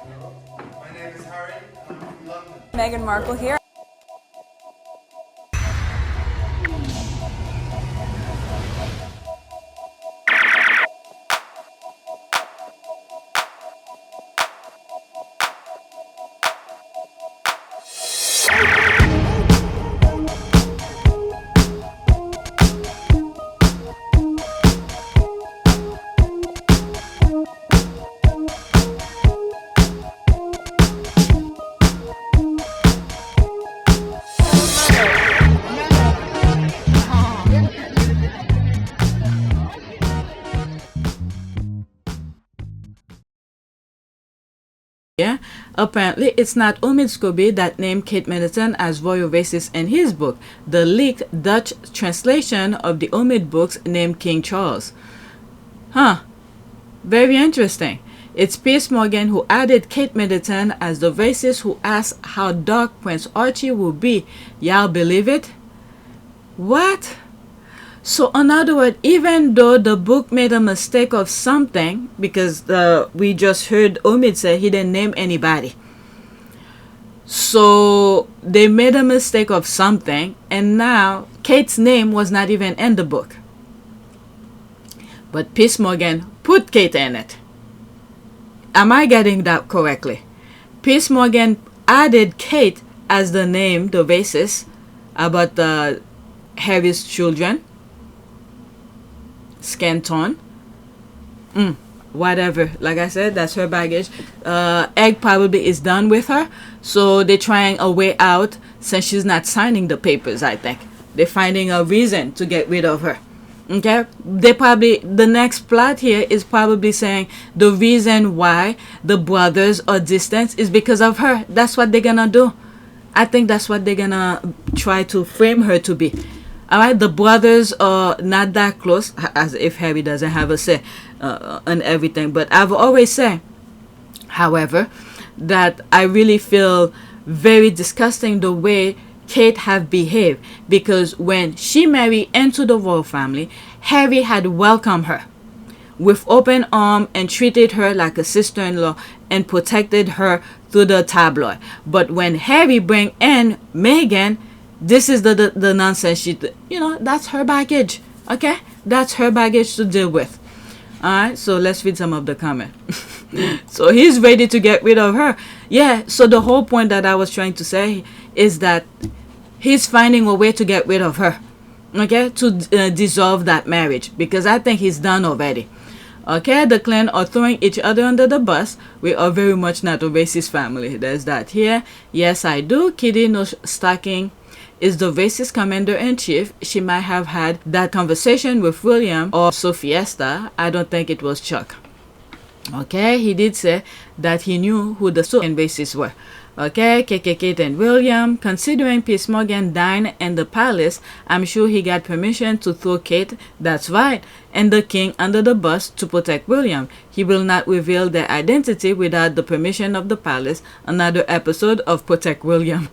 My name is Harry, and I'm from London. Meghan Markle here. Yeah, apparently it's not Omid Scobie that named Kate Middleton as royal racist in his book. The leaked Dutch translation of the Omid books named King Charles. Huh, very interesting. It's Piers Morgan who added Kate Middleton as the racist who asked how dark Prince Archie will be. Y'all believe it? What? So, in other words, even though the book made a mistake of something, because we just heard Omid say he didn't name anybody. So, they made a mistake of something, and now Kate's name was not even in the book. But Piers Morgan put Kate in it. Am I getting that correctly? Piers Morgan added Kate as the name, the racist, about Harry's children. Skin tone. Whatever. Like I said, that's her baggage. Egg probably is done with her, so they're trying a way out since she's not signing the papers. I think they're finding a reason to get rid of her. Okay, the next plot here is probably saying the reason why the brothers are distant is because of her. That's what they're gonna do. I think that's what they're gonna try to frame her to be. Alright, the brothers are not that close, as if Harry doesn't have a say on everything. But I've always said, however, that I really feel very disgusting the way Kate have behaved. Because when she married into the royal family, Harry had welcomed her with open arms and treated her like a sister-in-law and protected her through the tabloid. But when Harry bring in Meghan, this is the nonsense that's her baggage. Okay, that's her baggage to deal with. All right, so let's read some of the comment. So he's ready to get rid of her. Yeah, so the whole point that I was trying to say is that he's finding a way to get rid of her. Okay, to dissolve that marriage, because I think he's done already. Okay, the clan are throwing each other under the bus. We are very much not a racist family. There's that here. Yes, I do. Kitty no stocking is the racist commander-in-chief. She might have had that conversation with William or Sophiesta. I don't think it was Chuck. Okay, he did say that he knew who the and racists were. Okay, Kate and William. Considering Piers Morgan dined in the palace, I'm sure he got permission to throw Kate, that's right, and the king under the bus to protect William. He will not reveal their identity without the permission of the palace. Another episode of Protect William.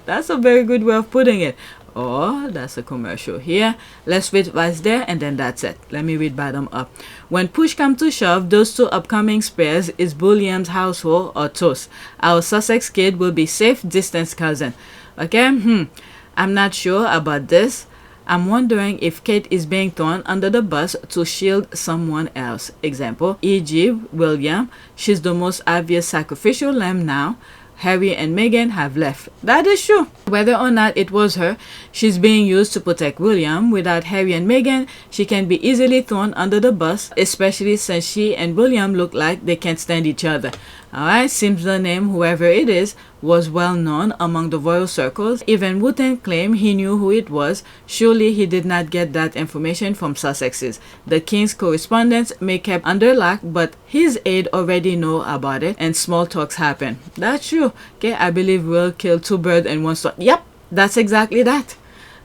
That's a very good way of putting it. Oh, that's a commercial here. Let's read what's there and then that's it. Let me read bottom up. When push comes to shove, those two upcoming spares is William's household or toast. Our Sussex kid will be safe distance cousin. Okay? I'm not sure about this. I'm wondering if Kate is being thrown under the bus to shield someone else. Example, e.g. William. She's the most obvious sacrificial lamb now. Harry and Meghan have left. That is true. Whether or not it was her, she's being used to protect William. Without Harry and Meghan, she can be easily thrown under the bus, especially since she and William look like they can't stand each other. Alright, seems the name, whoever it is, was well known among the royal circles. Even Wotton claimed he knew who it was. Surely he did not get that information from Sussexes. The king's correspondence may kept under lock, but his aide already know about it and small talks happen. That's true. Okay, I believe we'll kill two birds in one stone. Yep, that's exactly that.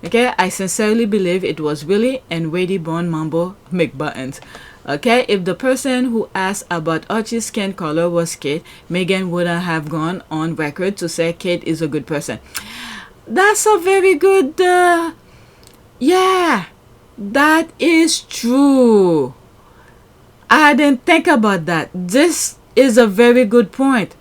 Okay, I sincerely believe it was Willie and Wadey born Mambo McButtons. Okay, if the person who asked about Archie's skin color was Kate, Meghan wouldn't have gone on record to say Kate is a good person. That's a very good, yeah, that is true. I didn't think about that. This is a very good point.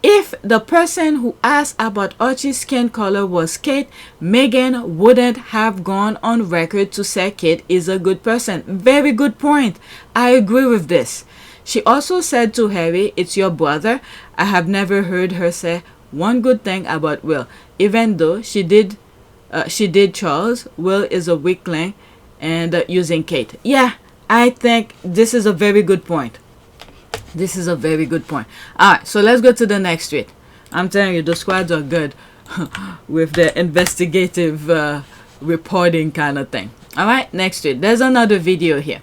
If the person who asked about Archie's skin color was Kate, Megan wouldn't have gone on record to say Kate is a good person. Very good point. I agree with this. She also said to Harry, it's your brother. I have never heard her say one good thing about Will, even though she did Charles. Will is a weakling and using Kate. Yeah, I think this is a very good point. This is a very good point. Alright, so let's go to the next tweet. I'm telling you, the squads are good with their investigative reporting kind of thing. Alright, next tweet. There's another video here.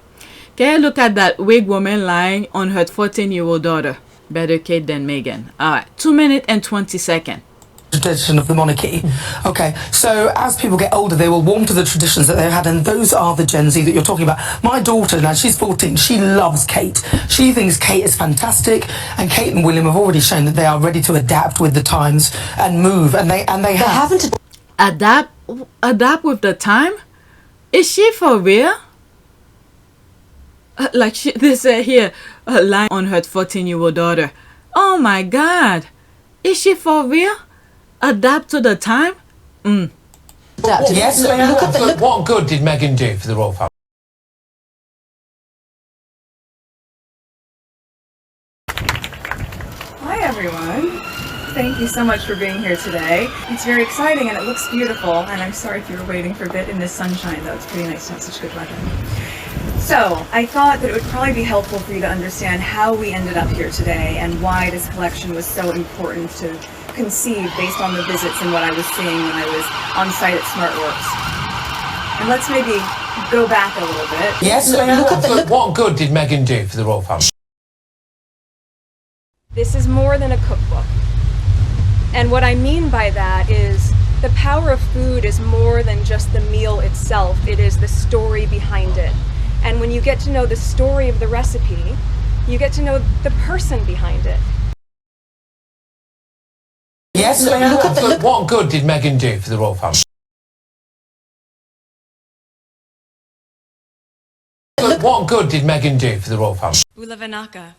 Can you look at that wig woman lying on her 14-year-old daughter? Better Kate than Megan. Alright, 2 minutes and 20 seconds. Tradition of the monarchy. Okay, so as people get older, they will warm to the traditions that they've had, and those are the Gen Z that you're talking about. My daughter now, she's 14, she loves Kate. She thinks Kate is fantastic, and Kate and William have already shown that they are ready to adapt with the times and move, and they haven't. Adapt with the time? Is she for real? Like they say here, lying on her 14-year-old daughter. Oh my God, is she for real? Adapt to the time? Yes, what good did Meghan do for the royal family? Hi everyone. Thank you so much for being here today. It's very exciting and it looks beautiful, and I'm sorry if you were waiting for a bit in this sunshine though. It's pretty nice to have such good weather. So, I thought that it would probably be helpful for you to understand how we ended up here today and why this collection was so important to conceive based on the visits and what I was seeing when I was on site at SmartWorks. And let's maybe go back a little bit. Yes, What good did Meghan do for the royal family? This is more than a cookbook. And what I mean by that is the power of food is more than just the meal itself. It is the story behind it. And when you get to know the story of the recipe, you get to know the person behind it. Yes, What good did Meghan do for the royal family? What good did Meghan do for the royal family? Ulavanaka.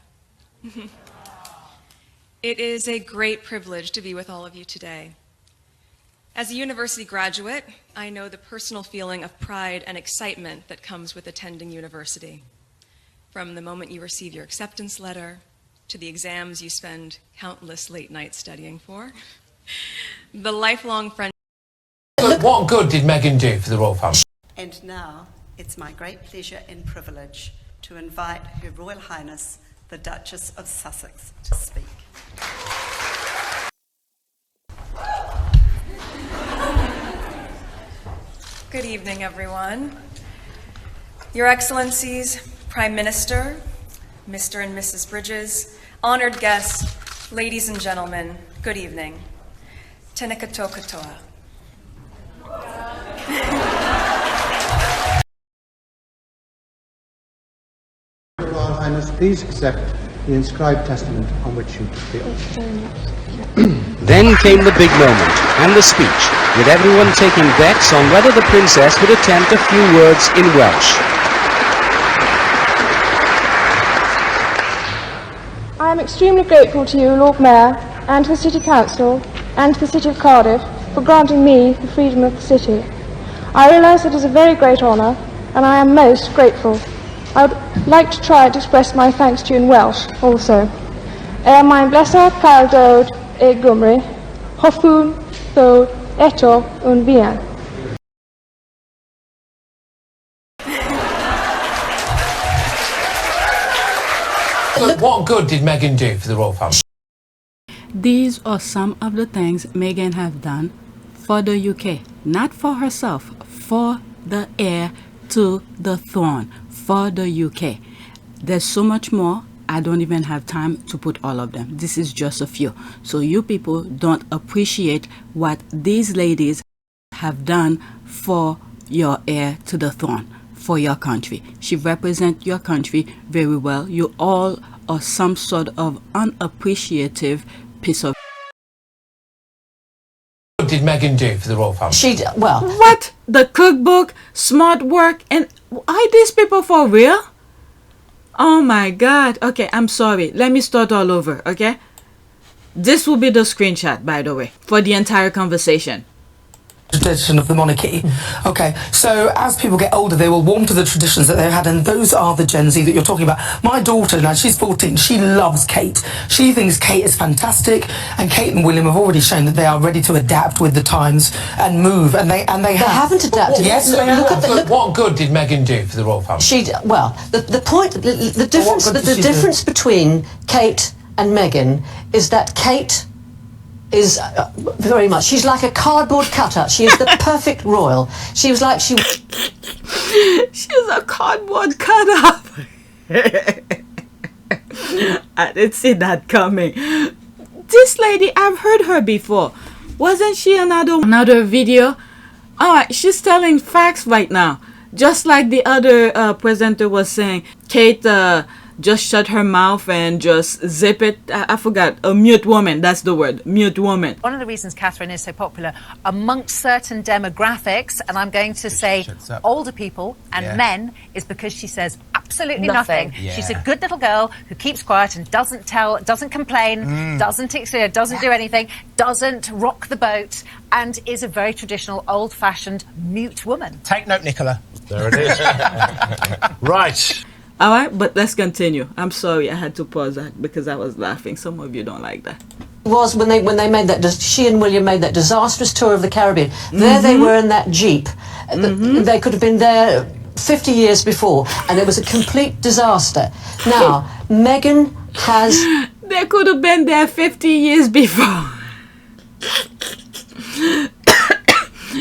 It is a great privilege to be with all of you today. As a university graduate, I know the personal feeling of pride and excitement that comes with attending university. From the moment you receive your acceptance letter, to the exams you spend countless late nights studying for, the lifelong friendship. What good did Meghan do for the royal family? And now, it's my great pleasure and privilege to invite Her Royal Highness, the Duchess of Sussex, to speak. Good evening, everyone. Your Excellencies, Prime Minister, Mr. and Mrs. Bridges, honored guests, ladies and gentlemen, good evening. Teneka katoa. Your Royal Highness, please accept the inscribed testament on which you appeal. Then came the big moment, and the speech, with everyone taking bets on whether the princess would attempt a few words in Welsh. I am extremely grateful to you, Lord Mayor, and to the City Council, and to the City of Cardiff, for granting me the freedom of the city. I realise it is a very great honour, and I am most grateful. I would like to try to express my thanks to you in Welsh, also. Mae'n blesar cael dod e Gymru, hoffwn ddod eto yn fuan. What good did Meghan do for the royal family? These are some of the things Meghan has done for the UK. Not for herself, for the heir to the throne, for the UK. There's so much more. I don't even have time to put all of them. This is just a few. So you people don't appreciate what these ladies have done for your heir to the throne, for your country. She represents your country very well. You all are some sort of unappreciative piece of... What did Meghan do for the royal family? What? The cookbook, smart work, and are these people for real? Oh my God. Okay, I'm sorry. Let me start all over, okay? This will be the screenshot, by the way, for the entire conversation. Tradition of the monarchy. Okay, so as people get older, they will warm to the traditions that they had, and those are the Gen Z that you're talking about. My daughter now, she's 14, she loves Kate. She thinks Kate is fantastic, and Kate and William have already shown that they are ready to adapt with the times and move, and they haven't adapted. Yes, What good did Meghan do for the royal family? The difference between Kate and Meghan is that Kate is very much, she's like a cardboard cutout. She is the perfect royal. She was like, she's a cardboard cutout. I didn't see that coming. This lady, I've heard her before. Wasn't she another video? Alright, she's telling facts right now. Just like the other presenter was saying, Kate just shut her mouth and just zip it. I forgot. A mute woman. That's the word. Mute woman. One of the reasons Catherine is so popular amongst certain demographics, and I'm going to say older people and men, is because she says absolutely nothing. Yeah. She's a good little girl who keeps quiet and doesn't complain, doesn't do anything, doesn't rock the boat, and is a very traditional, old-fashioned mute woman. Take note, Nicola. There it is. Right. All right, but let's continue. I'm sorry, I had to pause that because I was laughing. Some of you don't like that. Was when they made that, she and William made that disastrous tour of the Caribbean. There they were in that Jeep. They could have been there 50 years before, and it was a complete disaster. Now, Meghan has... They could have been there 50 years before.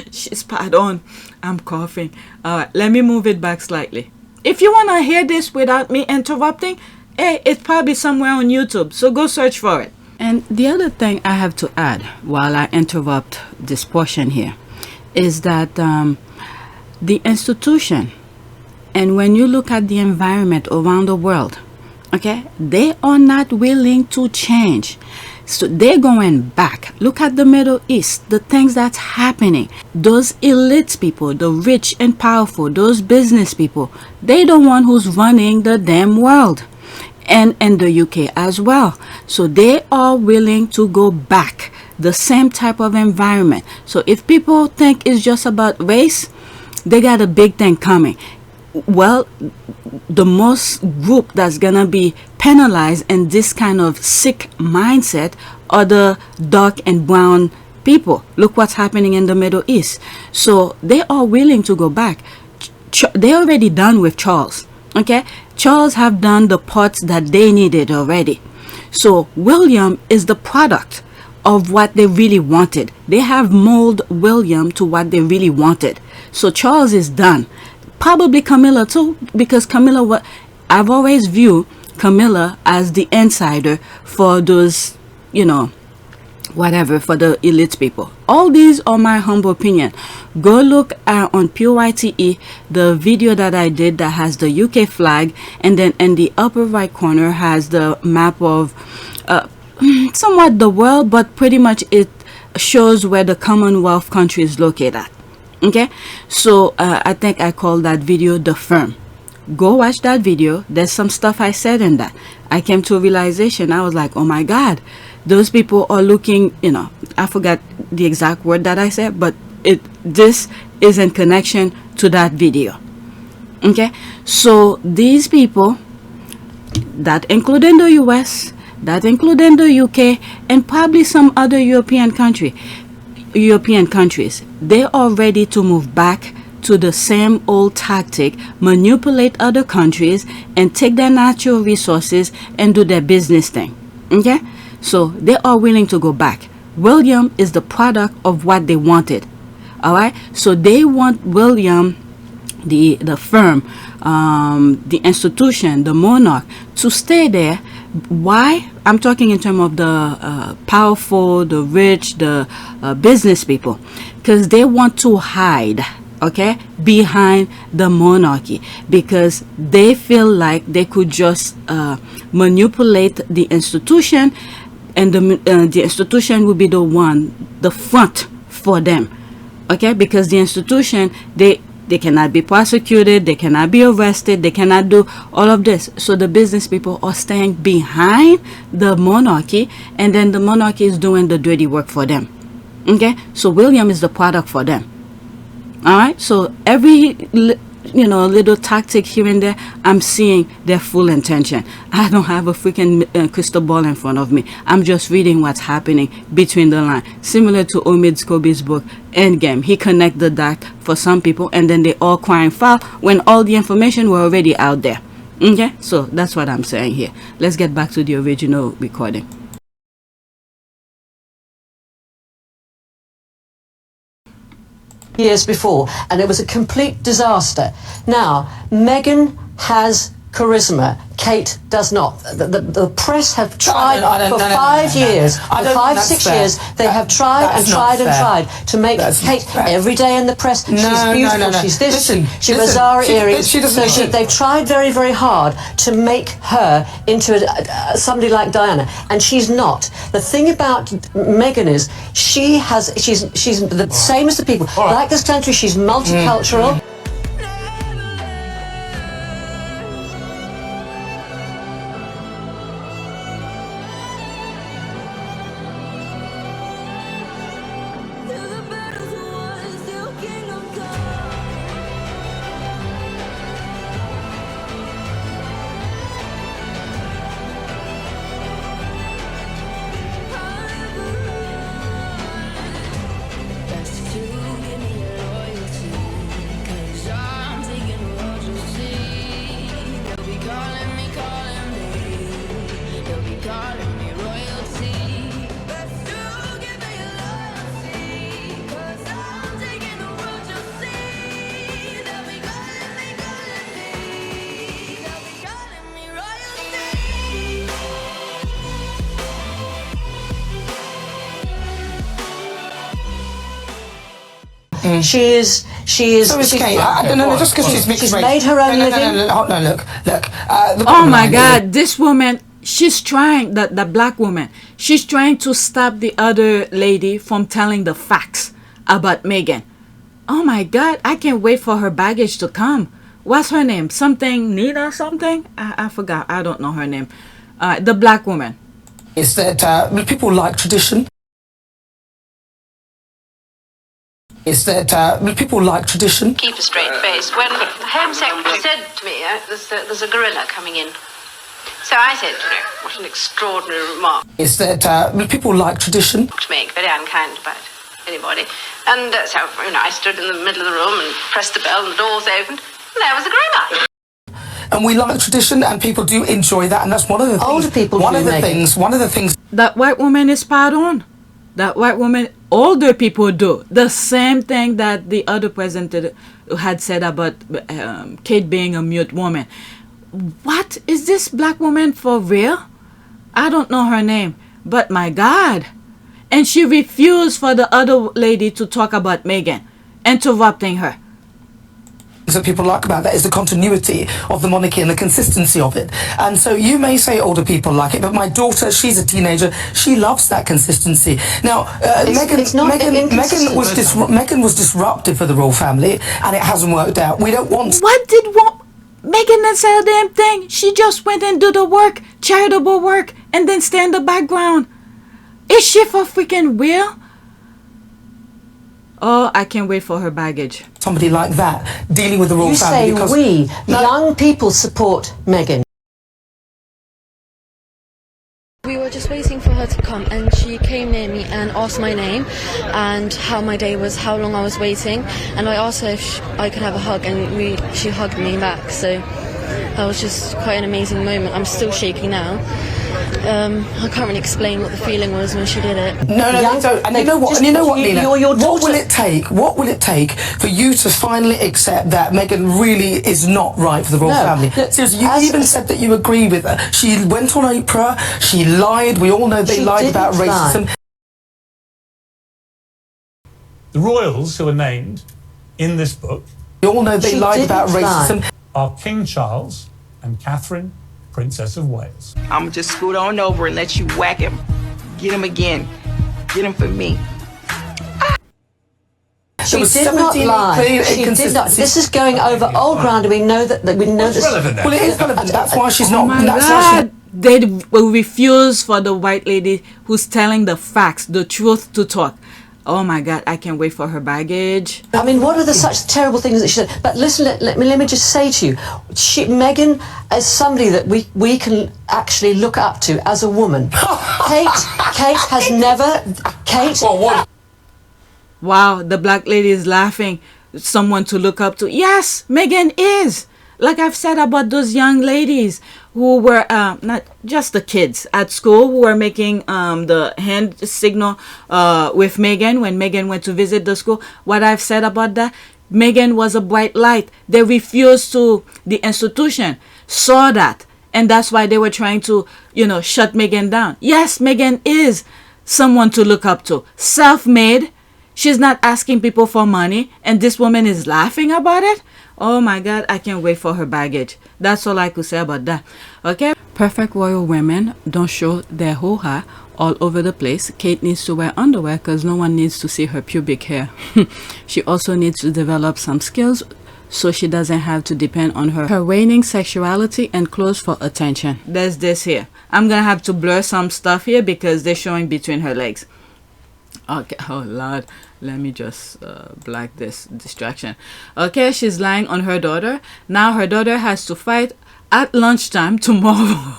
She's pardon. I'm coughing. All right, let me move it back slightly. If you want to hear this without me interrupting, hey, it's probably somewhere on YouTube, so go search for it. And the other thing I have to add while I interrupt this portion here is that the institution, and when you look at the environment around the world, okay, they are not willing to change. So they're going back. Look at the Middle East, the things that's happening. Those elite people, the rich and powerful, those business people, they the one who's running the damn world. And the UK as well. So they are willing to go back. The same type of environment. So if people think it's just about race, they got a big thing coming. Well, the most group that's gonna be penalized in this kind of sick mindset are the dark and brown people. Look what's happening in the Middle East. So they are willing to go back. They're already done with Charles. Okay, Charles have done the parts that they needed already. So William is the product of what they really wanted. They have molded William to what they really wanted. So Charles is done. Probably Camilla too, because Camilla, I've always viewed Camilla as the insider for those, you know, whatever, for the elite people. All these are my humble opinion. Go look on PYTE, the video that I did that has the UK flag, and then in the upper right corner has the map of somewhat the world, but pretty much it shows where the Commonwealth country is located at. Okay, so I think I called that video The Firm. Go watch that video. There's some stuff I said in that. I came to a realization. I was like, oh my God, those people are looking, you know, I forgot the exact word that I said, but this is in connection to that video. Okay, so these people, that including the US, that including the UK, and probably some other European countries, they are ready to move back to the same old tactic, manipulate other countries and take their natural resources and do their business thing. Okay, so they are willing to go back. William is the product of what they wanted. All right, so they want William, the firm, the institution, the monarch, to stay there. Why? I'm talking in terms of the powerful, the rich, the business people, because they want to hide, okay, behind the monarchy, because they feel like they could just manipulate the institution, and the institution will be the front for them, okay, because the institution, they They cannot be prosecuted. They cannot be arrested. They cannot do all of this. So the business people are staying behind the monarchy, and then the monarchy is doing the dirty work for them. Okay? So William is the product for them. All right? So every little tactic here and there, I'm seeing their full intention. I don't have a freaking crystal ball in front of me. I'm just reading what's happening between the lines. Similar to Omid Scobie's book, Endgame. He connected the dots for some people, and then they all crying foul when all the information were already out there. Okay? So that's what I'm saying here. Let's get back to the original recording. Years before, and it was a complete disaster. Now, Meghan has charisma. Kate does not. The press have tried for 5 years, for 5-6 years, they have tried and tried to make Kate every day in the press. She's beautiful, she's this, she wears Zara earrings. So they've tried very, very hard to make her into somebody like Diana, and she's not. The thing about Meghan is she's the same as the people. Like this country, she's multicultural. She is. So is Kate. No, just because she's mixed race. She's made her own living. No, look. Oh my God, this woman. She's trying, the black woman. She's trying to stop the other lady from telling the facts about Meghan. Oh my God, I can't wait for her baggage to come. What's her name? Something Nina something? I forgot. I don't know her name. The black woman. Is that people like tradition. Is that people like tradition. Keep a straight face. When the Home Secretary said to me, there's a gorilla coming in. So I said, what an extraordinary remark. Is that people like tradition. To make very unkind about anybody. And so, I stood in the middle of the room and pressed the bell and the doors opened, and there was a gorilla. And we like tradition, and people do enjoy that, and that's one of the things. Older people One of the things. That white woman is spot on. That white woman, older people do the same thing that the other president had said about Kate being a mute woman. What is this black woman for real? I don't know her name, but my God. And she refused for the other lady to talk about Meghan, interrupting her. That people like about that is the continuity of the monarchy and the consistency of it. And so you may say older people like it, but my daughter, she's a teenager, she loves that consistency. Now, Meghan was disruptive for the royal family, and it hasn't worked out. We don't want. What did Meghan didn't say a damn thing. She just went and do the work, charitable work, and then stay in the background. Is she for freaking real? Oh, I can't wait for her baggage. Somebody like that dealing with the royal family. You say young people support Meghan. We were just waiting for her to come, and she came near me and asked my name and how my day was, how long I was waiting, and I asked her if I could have a hug, and she hugged me back. So that was just quite an amazing moment. I'm still shaking now. I can't really explain what the feeling was when she did it. No. And you know what, Nina? What will it take? What will it take for you to finally accept that Meghan really is not right for the royal family? Seriously, you even said that you agree with her. She went on Oprah. She lied. We all know they lied about racism. The royals who are named in this book, we all know they lied about racism, are King Charles and Catherine, Princess of Wales. I'm gonna just scoot on over and let you whack him. Get him again. Get him for me. She was did not 17 lie. clear She did not. inconsistencies. This is going over old ground, and we know that we know It's this. relevant then. Well, it is relevant. That's why she's not. Oh my That's why God. They will refuse for the white lady who's telling the facts, the truth to talk. Oh my God, I can't wait for her baggage. I mean, what are the such terrible things that she said? But listen, let me just say to you, Meghan is somebody that we can actually look up to as a woman. Kate has never. Kate. Well, what? Wow, the black lady is laughing. Someone to look up to. Yes, Meghan is. Like I've said about those young ladies who were not just the kids at school who were making the hand signal with Meghan when Meghan went to visit the school. What I've said about that, Meghan was a bright light. They refused to, the institution saw that, and that's why they were trying to, shut Meghan down. Yes, Meghan is someone to look up to. Self-made. She's not asking people for money, and this woman is laughing about it. Oh my God, I can't wait for her baggage. That's all I could say about that. Okay? Perfect royal women don't show their hoo-ha all over the place. Kate needs to wear underwear because no one needs to see her pubic hair. She also needs to develop some skills so she doesn't have to depend on her waning sexuality and clothes for attention. There's this here. I'm going to have to blur some stuff here because they're showing between her legs. Okay, oh Lord, let me just black this distraction. Okay, she's lying on her daughter. Now her daughter has to fight at lunchtime tomorrow.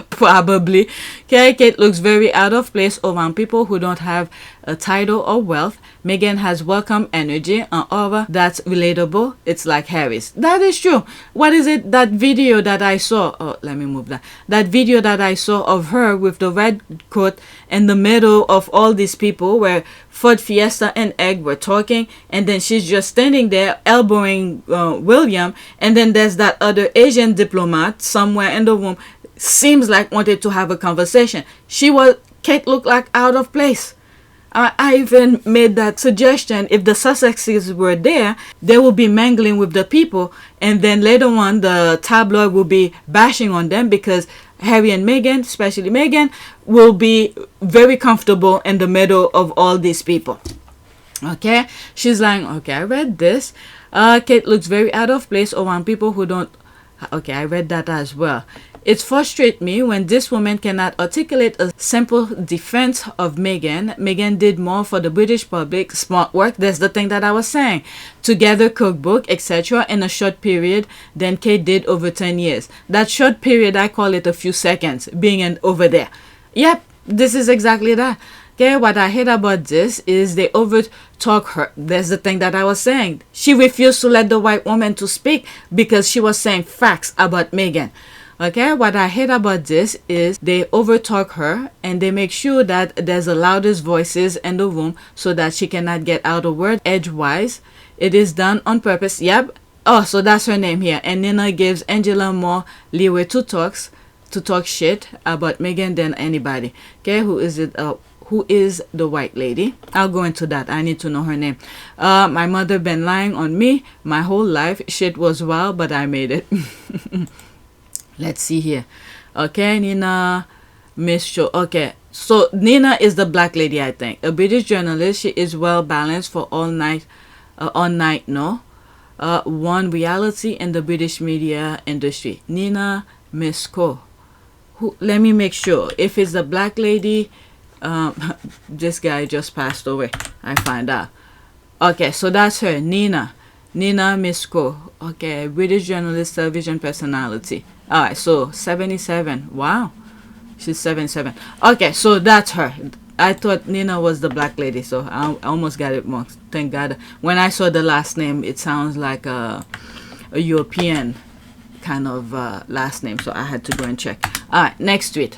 Probably. Okay, Kate looks very out of place around people who don't have a title or wealth. Meghan has welcome energy and aura that's relatable. It's like Harry's. That is true. What is it? That video that I saw. Oh, let me move that. That video that I saw of her with the red coat in the middle of all these people where Ford Fiesta and Egg were talking, and then she's just standing there elbowing William, and then there's that other Asian diplomat somewhere in the room. Seems like wanted to have a conversation. Kate looked like out of place. I even made that suggestion. If the Sussexes were there, they will be mangling with the people, and then later on the tabloid will be bashing on them because Harry and Meghan, especially Meghan, will be very comfortable in the middle of all these people. Okay, she's like, okay, I read this. Kate looks very out of place around people who don't. Okay, I read that as well. It frustrates me when this woman cannot articulate a simple defense of Meghan. Meghan did more for the British public, smart work, that's the thing that I was saying, together cookbook, etc. in a short period than Kate did over 10 years. That short period, I call it a few seconds, being over there. Yep, this is exactly that. Okay, what I hate about this is they overtalk her. That's the thing that I was saying. She refused to let the white woman to speak because she was saying facts about Meghan. Okay, what I hate about this is they overtalk her and they make sure that there's the loudest voices in the room so that she cannot get out a word edgewise. It is done on purpose. Yep. Oh, so that's her name here. And Nina gives Angela more leeway to talk shit about Meghan than anybody. Okay, who is it? Who is the white lady? I'll go into that. I need to know her name. My mother been lying on me my whole life. Shit was wild, but I made it. Let's see here. Okay, Nina Miss Show. Okay, so Nina is the black lady, I think. A British journalist. She is well balanced for all night. One reality in the British media industry. Nina Misko. Who? Let me make sure. If it's the black lady, this guy just passed away. I find out. Okay, so that's her. Nina Misko. Okay, British journalist, television personality. All right, so 77. Wow, she's 77. Okay, so that's her. I thought Nina was the black lady, so I almost got it wrong. Thank God. When I saw the last name, it sounds like a European kind of last name, so I had to go and check. All right, next tweet.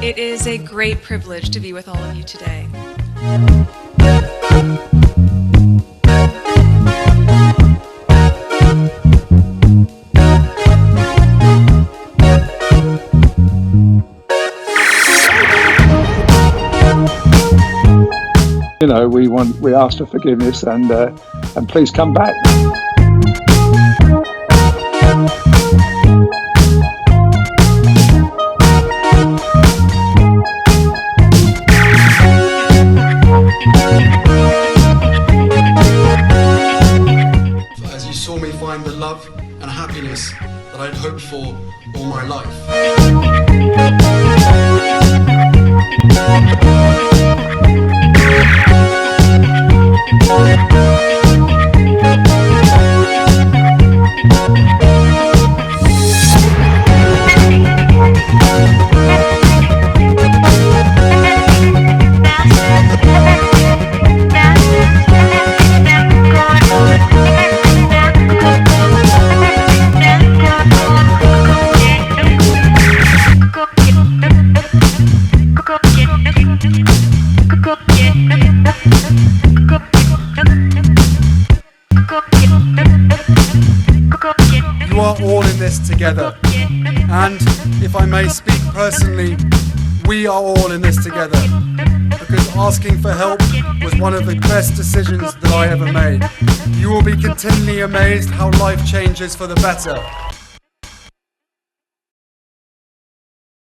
It is a great privilege to be with all of you today. You know, we ask for forgiveness and please come back. As you saw me find the love and happiness that I'd hoped for all my life. You are all in this together, and if I may speak personally, we are all in this together, because asking for help was one of the best decisions that I ever made. You will be continually amazed how life changes for the better.